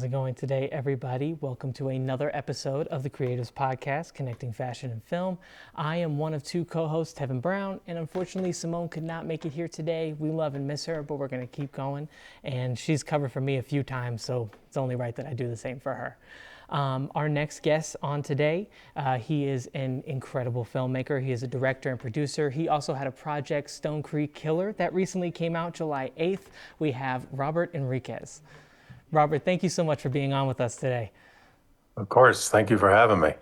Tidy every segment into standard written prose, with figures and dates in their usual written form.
How's it going today, everybody? Welcome to another episode of the Creatives Podcast, Connecting Fashion and Film. I am one of two co-hosts, Tevin Brown, and unfortunately, Simone could not make it here today. We love and miss her, but we're going to keep going. And she's covered for me a few times, so it's only right that I do the same for her. Our next guest on today, he is an incredible filmmaker. He is a director and producer. He also had a project, Stone Creek Killer, that recently came out July 8th. We have Robert Enriquez. Robert, thank you so much for being on with us today. Of course. Thank you for having me.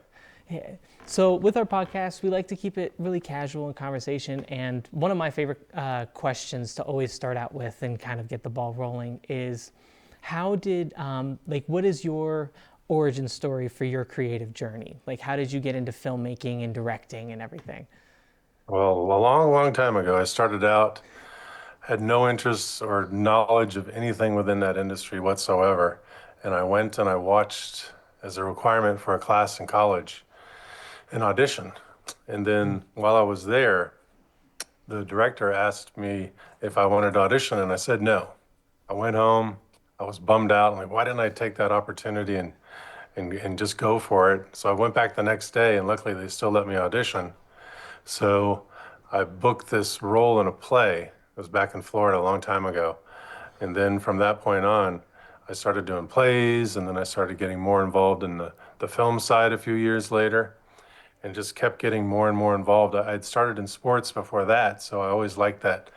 Yeah. So with our podcast, we like to keep it really casual in conversation. And one of my favorite questions to always start out with and kind of get the ball rolling is, what is your origin story for your creative journey? Like, how did you get into filmmaking and directing and everything? Well, a long, long time ago, I started out, had no interest or knowledge of anything within that industry whatsoever. And I went and I watched as a requirement for a class in college an audition. And then while I was there, the director asked me if I wanted to audition, and I said no. I went home. I was bummed out. I'm like, why didn't I take that opportunity and just go for it? So I went back the next day, and luckily they still let me audition. So I booked this role in a play. It was back in Florida a long time ago. And then from that point on, I started doing plays, and then I started getting more involved in the film side a few years later, and just kept getting more and more involved. I'd started in sports before that, so I always liked that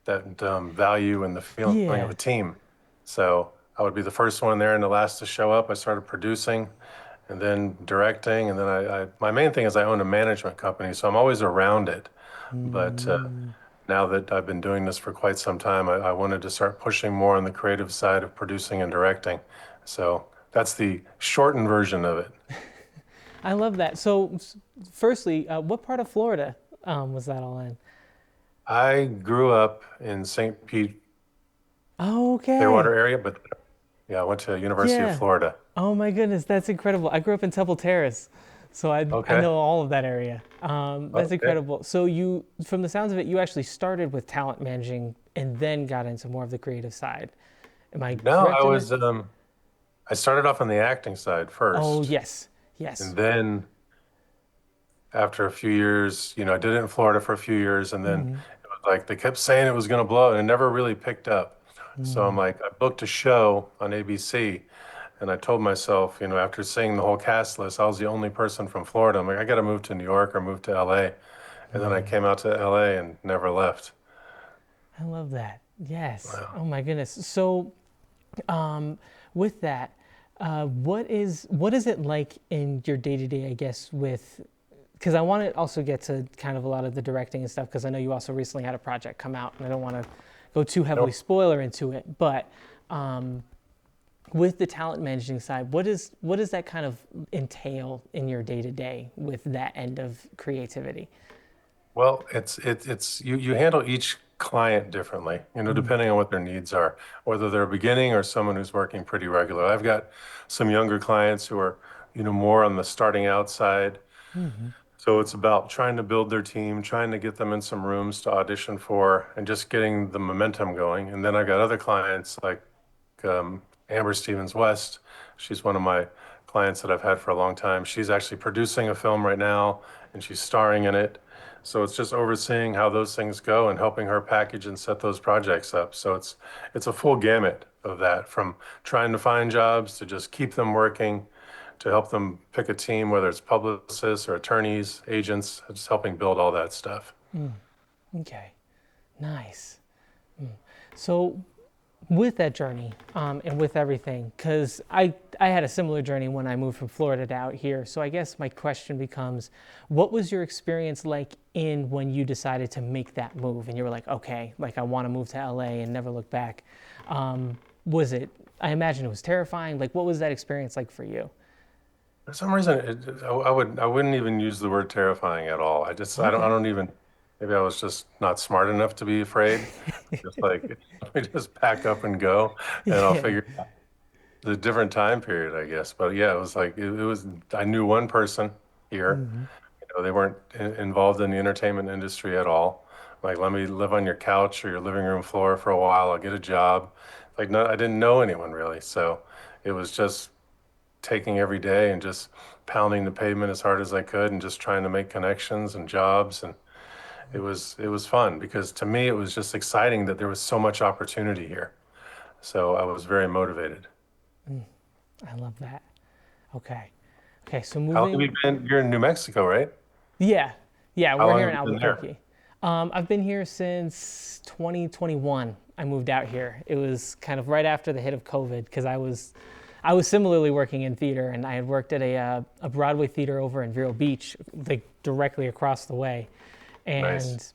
value and the feeling of Yeah. a team. So I would be the first one there and the last to show up. I started producing and then directing, and then my main thing is I own a management company, so I'm always around it. But Mm, now that I've been doing this for quite some time, I wanted to start pushing more on the creative side of producing and directing. So that's the shortened version of it. I love that. So, firstly, what part of Florida was that all in? I grew up in St. Pete, Oh, okay. Clearwater area, but yeah, I went to University of Yeah. Florida. Oh my goodness, that's incredible. I grew up in Temple Terrace, so I Okay. know all of that area. That's Okay. incredible. So you, from the sounds of it, you actually started with talent managing and then got into more of the creative side. Am I No, correct in that? I started off on the acting side Oh first, yes, yes. and then after a few years, I did it in Florida for a few years, and then Mm-hmm. it was like they kept saying it was going to blow, and it never really picked up. So I'm like, I booked a show on ABC, and I told myself, after seeing the whole cast list, I was the only person from Florida. I'm like, I got to move to New York or move to LA, and then I came out to LA and never left. I love that. Yes. Wow. Oh my goodness. So um, with that, what is it like in your day to day? I guess with because I want to also get to kind of a lot of the directing and stuff because I know you also recently had a project come out and I don't want to go too heavily Nope. spoiler into it, but um, with the talent managing side, what does that kind of entail in your day to day with that end of creativity? Well, it's you handle each client differently, Mm-hmm. depending on what their needs are, whether they're beginning or someone who's working pretty regular. I've got some younger clients who are, more on the starting out side. So it's about trying to build their team, trying to get them in some rooms to audition for, and just getting the momentum going. And then I've got other clients like Amber Stevens West. She's one of my clients that I've had for a long time. She's actually producing a film right now and she's starring in it. So it's just overseeing how those things go and helping her package and set those projects up. So it's a full gamut of that, from trying to find jobs to just keep them working, to help them pick a team, whether it's publicists or attorneys, agents, just helping build all that stuff. Okay, nice. So with that journey and with everything, because I had a similar journey when I moved from Florida to out here. So I guess my question becomes, what was your experience like in when you decided to make that move and you were like, okay, like I want to move to LA and never look back? Was it? I imagine it was terrifying. Like, what was that experience like for you? For some reason, I wouldn't even use the word terrifying at all. I Okay. don't even, maybe I was just not smart enough to be afraid. Just like, let me just pack up and go, and I'll Yeah. figure out the different time period, I guess. But yeah, it was like, it was, I knew one person here. Hmm. They weren't involved in the entertainment industry at all. Like, let me live on your couch or your living room floor for a while. I'll get a job. Like, no, I didn't know anyone really. So It was just taking every day and just pounding the pavement as hard as I could and just trying to make connections and jobs. And it was fun because to me it was just exciting that there was so much opportunity here. So I was very motivated. I love that. Okay. Okay, so How long have you moving, been? You're in New Mexico, right? yeah, yeah, How we're long here have in you been there? Albuquerque. I've been here since 2021. I moved out here. It was kind of right after the hit of COVID because I was similarly working in theater, and I had worked at a Broadway theater over in Vero Beach, like directly across the way, Nice. and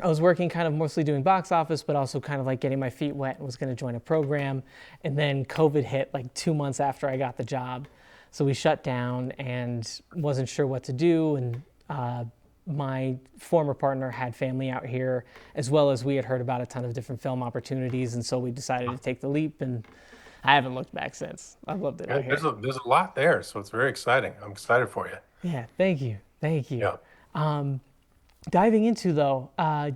I was working kind of mostly doing box office, but also kind of like getting my feet wet and was going to join a program. And then COVID hit like 2 months after I got the job. So we shut down and wasn't sure what to do. And my former partner had family out here, as well as we had heard about a ton of different film opportunities. And so we decided to take the leap. And I haven't looked back since. I've loved it Yeah, out there's here. a lot there, so it's very exciting. I'm excited for you. Yeah, thank you. Thank you. Yeah. Diving into though,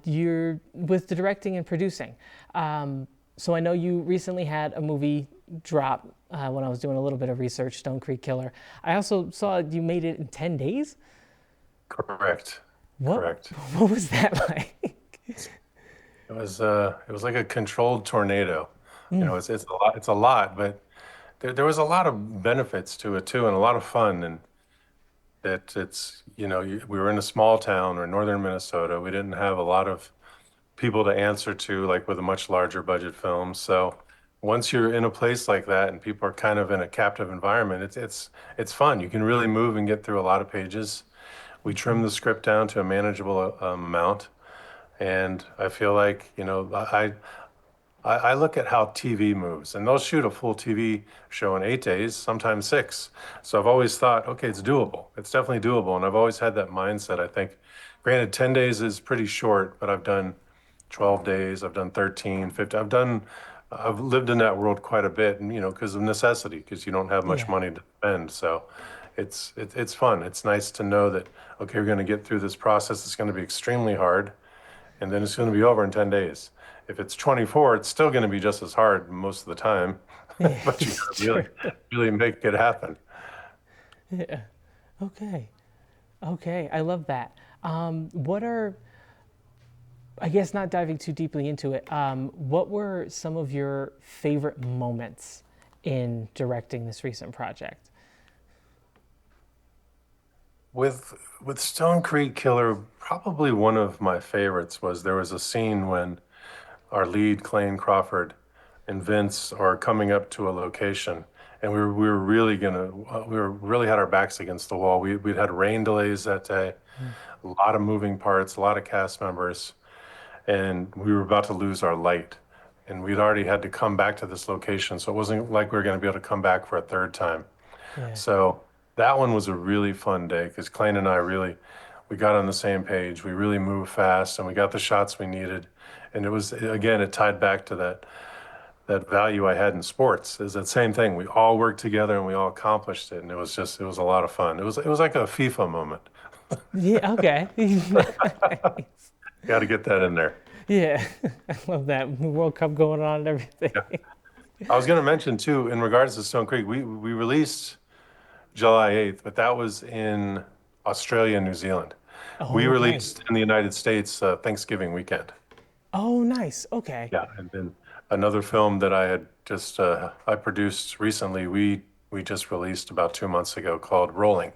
you're with the directing and producing. So I know you recently had a movie drop when I was doing a little bit of research, Stone Creek Killer. I also saw you made it in 10 days. Correct. What Correct. what was that like? It was like a controlled tornado. It's a lot, but there was a lot of benefits to it too, and a lot of fun. And that we were in a small town or northern Minnesota. We didn't have a lot of people to answer to, like with a much larger budget film. So once you're in a place like that and people are kind of in a captive environment, it's fun. You can really move and get through a lot of pages. We trimmed the script down to a manageable amount, and I feel like, I look at how TV moves, and they'll shoot a full TV show in 8 days, sometimes six. So I've always thought, okay, it's doable. It's definitely doable. And I've always had that mindset. I think, granted, 10 days is pretty short, but I've done 12 days, I've done 13, 15. I've lived in that world quite a bit, and, because of necessity, because you don't have much Yeah. money to spend. So it's fun. It's nice to know that, okay, we're going to get through this process. It's going to be extremely hard, and then it's going to be over in 10 days. If it's 24, it's still going to be just as hard most of the time, Yeah, but you it's got to true. really make it happen. Yeah. Okay. Okay. I love that. What are, I guess not diving too deeply into it, what were some of your favorite moments in directing this recent project? With Stone Creek Killer, probably one of my favorites was there was a scene when our lead, Clayne Crawford, and Vince are coming up to a location, and we were really gonna we were really had our backs against the wall. We'd had rain delays that day, a lot of moving parts, a lot of cast members, and we were about to lose our light. And we'd already had to come back to this location, so it wasn't like we were going to be able to come back for a third time. Yeah. So that one was a really fun day because Clayne and I we got on the same page. We really moved fast and we got the shots we needed. And it was, again, it tied back to that value I had in sports is that same thing. We all worked together and we all accomplished it. And it was a lot of fun. It was like a FIFA moment. Yeah. Okay. Nice. Got to get that in there. Yeah. I love that World Cup going on and everything. Yeah. I was going to mention too, in regards to Stone Creek, we released July 8th, but that was in Australia and New Zealand. We Oh, okay. released in the United States Thanksgiving weekend. Oh, nice. Okay. Yeah, and then another film that I produced recently, we just released about 2 months ago called Rolling.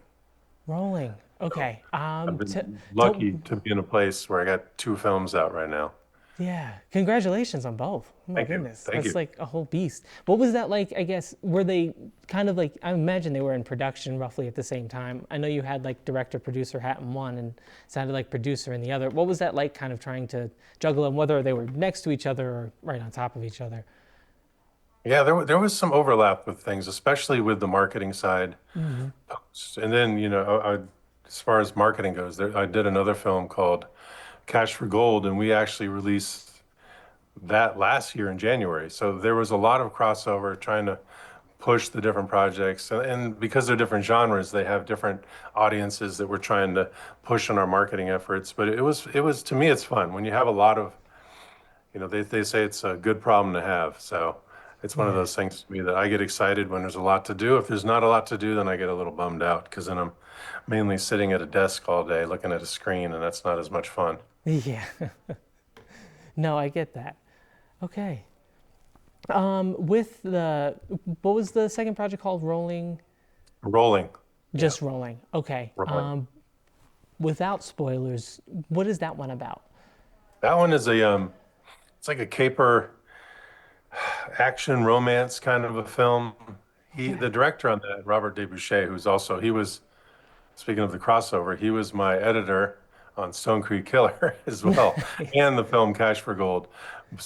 Rolling. Okay. I've been Tell, lucky to be in a place where I got two films out right now. yeah. Congratulations on both. Oh my Thank you. goodness. Thank That's you. like a whole beast. What was that like? I guess, were they kind of like, I imagine they were in production roughly at the same time. I know you had like director, producer hat in one and sounded like producer in the other. What was that like kind of trying to juggle them, whether they were next to each other or right on top of each other? Yeah, there was some overlap with things, especially with the marketing side. Hmm. And then, as far as marketing goes, I did another film called Cash for Gold, and we actually released that last year in January. So there was a lot of crossover trying to push the different projects. And because they're different genres, they have different audiences that we're trying to push in our marketing efforts. But to me, it's fun when you have a lot of, they say it's a good problem to have. So It's one of Yeah. those things to me that I get excited when there's a lot to do. If there's not a lot to do, then I get a little bummed out because then I'm mainly sitting at a desk all day looking at a screen, and that's not as much fun. Yeah. No, I get that. Okay. With the, what was the second project called? Rolling? Rolling. Yeah, Just rolling. Okay. rolling. Without spoilers, what is that one about? That one is it's like a caper action romance kind of a film. Okay. The director on that, Robert Debuchet, he was, speaking of the crossover, he was my editor on Stone Creek Killer as well, Nice. and the film Cash for Gold.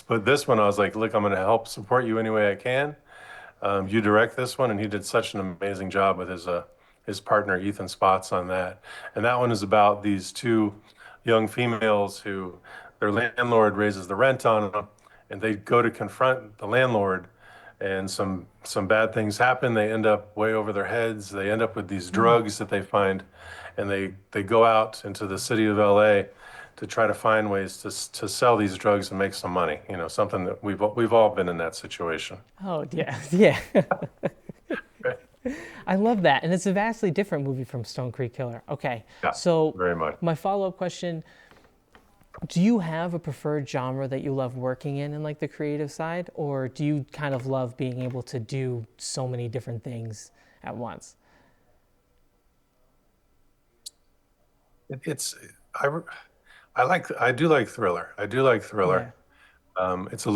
But this one, I was like, look, I'm going to help support you any way I can. You direct this one, and he did such an amazing job with his partner Ethan Spotts on that. And that one is about these two young females who their landlord raises the rent on them, and they go to confront the landlord, and some bad things happen. They end up way over their heads. They end up with these drugs that they find, and they go out into the city of LA to try to find ways to sell these drugs and make some money. You know, something that we've all been in that situation. Oh, yeah. Yeah. I love that. And it's a vastly different movie from Stone Creek Killer. Okay. Yeah, So, very much. my follow-up question, do you have a preferred genre that you love working in like the creative side, or do you kind of love being able to do so many different things at once? It's I I do like thriller. I do like Yeah. thriller. It's a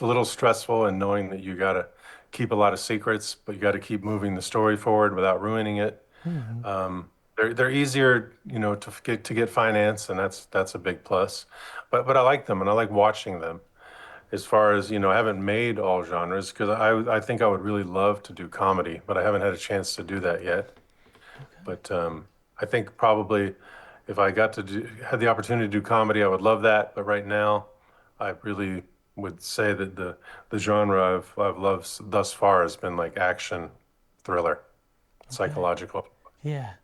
little stressful in knowing that you got to keep a lot of secrets, but you got to keep moving the story forward without ruining it. Hmm. They're easier, you know, to get finance, and that's a big plus. But I like them, and I like watching them. As far as, you know, I haven't made all genres because I think I would really love to do comedy, but I haven't had a chance to do that yet. Okay. But I think probably if I got to had the opportunity to do comedy, I would love that. But right now, I really would say that the genre I've loved thus far has been like action, thriller, Okay. psychological. Yeah.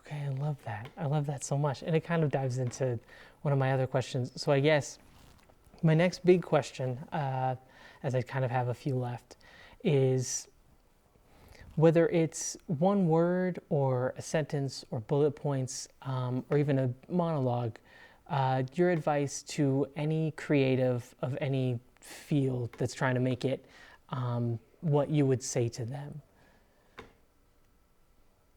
Okay. I love that. I love that so much. And it kind of dives into one of my other questions. So I guess my next big question, as I kind of have a few left, is whether it's one word or a sentence or bullet points or even a monologue, your advice to any creative of any field that's trying to make it, what you would say to them.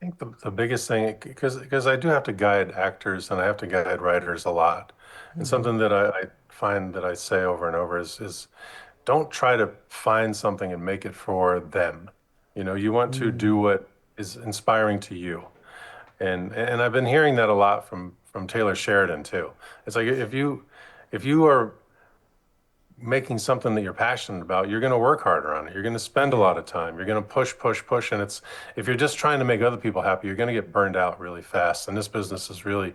I think the biggest thing, because I do have to guide actors and I have to guide writers a lot, and Hmm. something that I find that I say over and over is don't try to find something and make it for them. You know, you want to do Mm. what is inspiring to you. And I've been hearing that a lot from Taylor Sheridan too. It's like if you are making something that you're passionate about, you're going to work harder on it. You're going to spend a Yeah. lot of time. You're going to push, and it's if you're just trying to make other people happy, you're going to get burned out really fast. And this business is really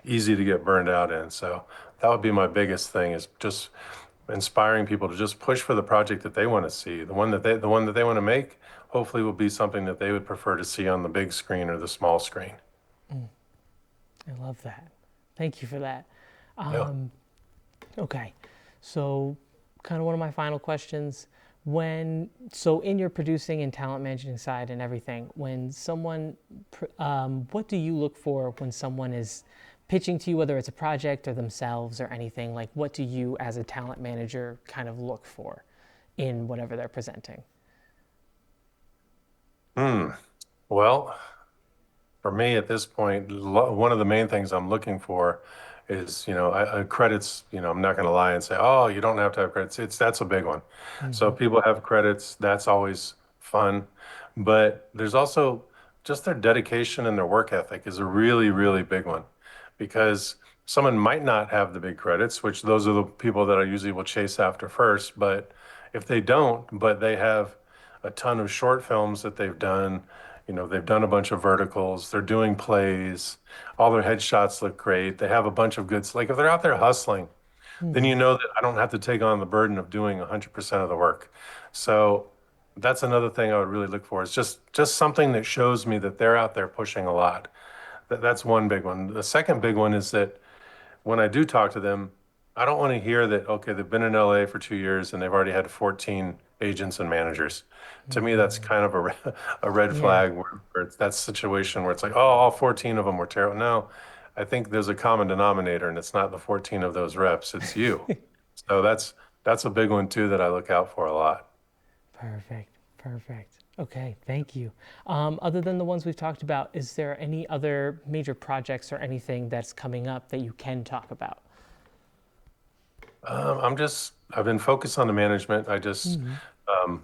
easy to get burned out in. So that would be my biggest thing is just inspiring people to just push for the project that they want to see. The one that they want to make, hopefully will be something that they would prefer to see on the big screen or the small screen. I love that. Thank you for that. Yeah. Okay. So, kind of one of my final questions. So in your producing and talent managing side and everything, what do you look for when someone is pitching to you, whether it's a project or themselves or anything? Like, what do you as a talent manager kind of look for in whatever they're presenting? Hmm. Well, for me at this point, one of the main things I'm looking for is, you know, credits. You know, I'm not going to lie and say, oh, you don't have to have credits. That's a big one. So Hmm. people have credits. That's always fun. But there's also just their dedication and their work ethic is a really, really big one because someone might not have the big credits, which those are the people that I usually will chase after first. But if they don't, but they have a ton of short films that they've done, you know, they've done a bunch of verticals, they're doing plays, all their headshots look great. They have a bunch of good, like if they're out there hustling, then Hmm. you know that I don't have to take on the burden of doing 100% of the work. So that's another thing I would really look for is just something that shows me that they're out there pushing a lot. That's one big one. The second big one is that when I do talk to them, I don't want to hear that, okay, they've been in LA for 2 years and they've already had 14 agents and managers. To me, that's kind of a red Yeah. flag where it's that situation where it's like, oh, all 14 of them were terrible. No, I think there's a common denominator, and it's not the 14 of those reps, it's you. So that's a big one too that I look out for a lot. Perfect. Perfect. Okay, thank you. Other than the ones we've talked about, is there any other major projects or anything that's coming up that you can talk about? I've been focused on the management. I just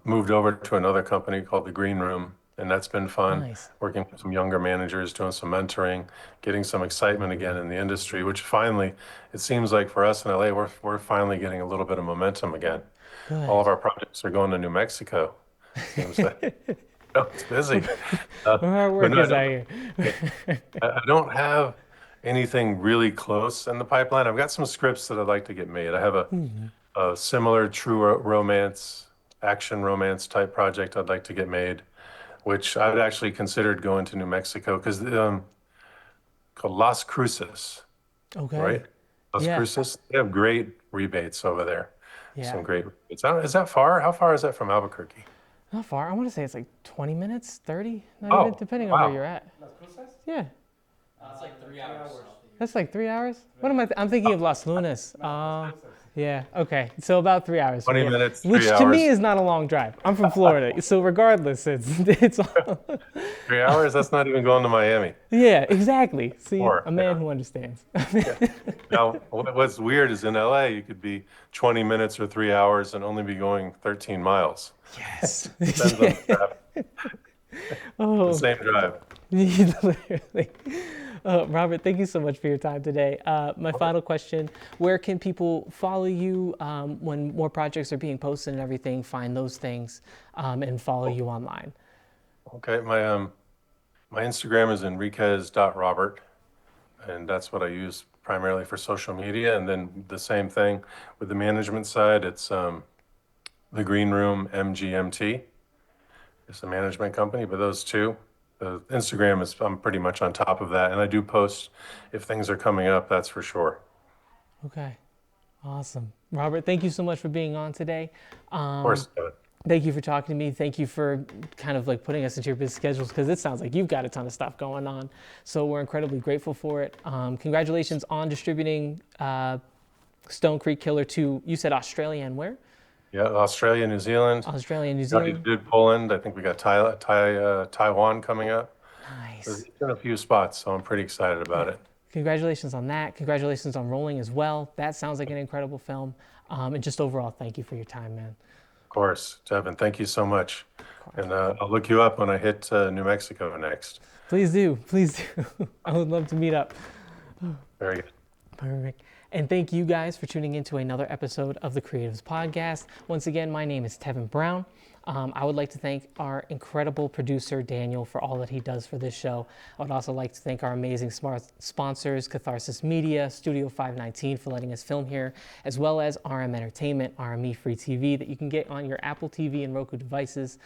moved over to another company called the Green Room, and that's been fun. Nice. Working with some younger managers, doing some mentoring, getting some excitement again in the industry, which finally, it seems like for us in LA, we're finally getting a little bit of momentum again. All of Good. our projects are going to New Mexico. Seems like it's busy. Hard But work no, is out here. I don't have anything really close in the pipeline. I've got some scripts that I'd like to get made. I have a similar true romance, action romance type project I'd like to get made, which I'd actually considered going to New Mexico because called Las Cruces, Okay. right? Las Yeah. Cruces, they have great rebates over there. Yeah. Some great rebates. I don't, is that far? How far is that from Albuquerque? Not far. I want to say it's like 20 minutes, 30, not even, Oh, depending on where wow. you're at. Yeah. It's like 3 hours. That's like 3 hours? What am I? I'm thinking of Las Lunas. Yeah. Okay. So about 3 hours from 20 here, minutes, which 3 to me hours. is not a long drive. I'm from Florida, so regardless, it's all, 3 hours? That's not even going to Miami. yeah, exactly. See, Or, a man who understands. yeah. Now, what's weird is in LA, you could be 20 minutes or 3 hours and only be going 13 miles. Yes. Depends on the traffic. The Oh, same drive. literally. Robert, thank you so much for your time today. My final question, where can people follow you when more projects are being posted and everything, find those things and follow you online? Okay, my Instagram is enriquez.robert, and that's what I use primarily for social media. And then the same thing with the management side, it's the Green Room MGMT. It's a management company, but those two, the Instagram is I'm pretty much on top of that, and I do post if things are coming up, that's for sure. Okay, awesome. Robert, thank you so much for being on today. Of course, Kevin. Thank you for talking to me. Thank you for kind of like putting us into your busy schedules because it sounds like you've got a ton of stuff going on. So we're incredibly grateful for it. Congratulations on distributing Stone Creek Killer to, you said Australia and where? Yeah, Australia, New Zealand. Australia and New We already Zealand. did Poland. I think we got Taiwan coming up. There's Nice. been a few spots, so I'm pretty excited about Yeah. it. Congratulations on that. Congratulations on Rolling as well. That sounds like an incredible film. And just overall, thank you for your time, man. Of course, Tevin, thank you so much. And I'll look you up when I hit New Mexico next. Please do. Please do. I would love to meet up. Very good. Perfect. And thank you guys for tuning into another episode of the Creatives Podcast. Once again, my name is Tevin Brown. I would like to thank our incredible producer, DanGil, for all that he does for this show. I would also like to thank our amazing smart sponsors, Katharsis Media, Studio 519 for letting us film here, as well as RM Entertainment, RME Free TV that you can get on your Apple TV and Roku devices.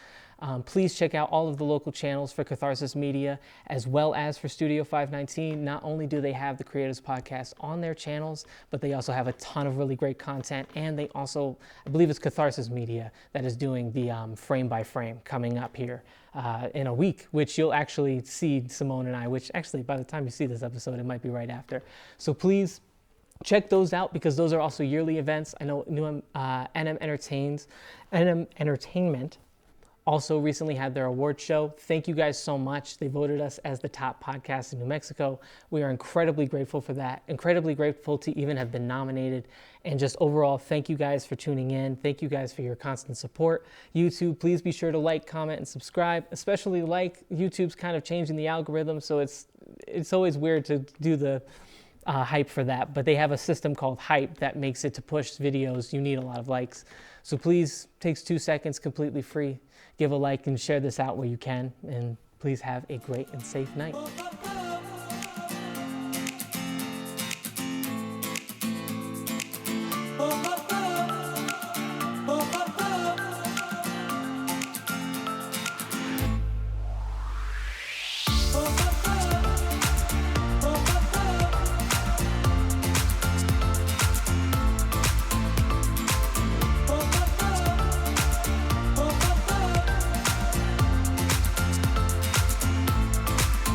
Please check out all of the local channels for Katharsis Media, as well as for Studio 519. Not only do they have the Creatives Podcast on their channels, but they also have a ton of really great content. And they also, I believe it's Katharsis Media that is doing the frame by frame coming up here in a week, which you'll actually see Simone and I, which actually by the time you see this episode, it might be right after. So please check those out because those are also yearly events. I know NM Entertainment also recently had their award show. Thank you guys so much. They voted us as the top podcast in New Mexico. We are incredibly grateful for that, incredibly grateful to even have been nominated. And just overall, thank you guys for tuning in. Thank you guys for your constant support. YouTube, please be sure to like, comment, and subscribe, especially like. YouTube's kind of changing the algorithm, so it's always weird to do the hype for that, but they have a system called Hype that makes it to push videos. You need a lot of likes. So please, takes 2 seconds, completely free. Give a like and share this out where you can, and please have a great and safe night.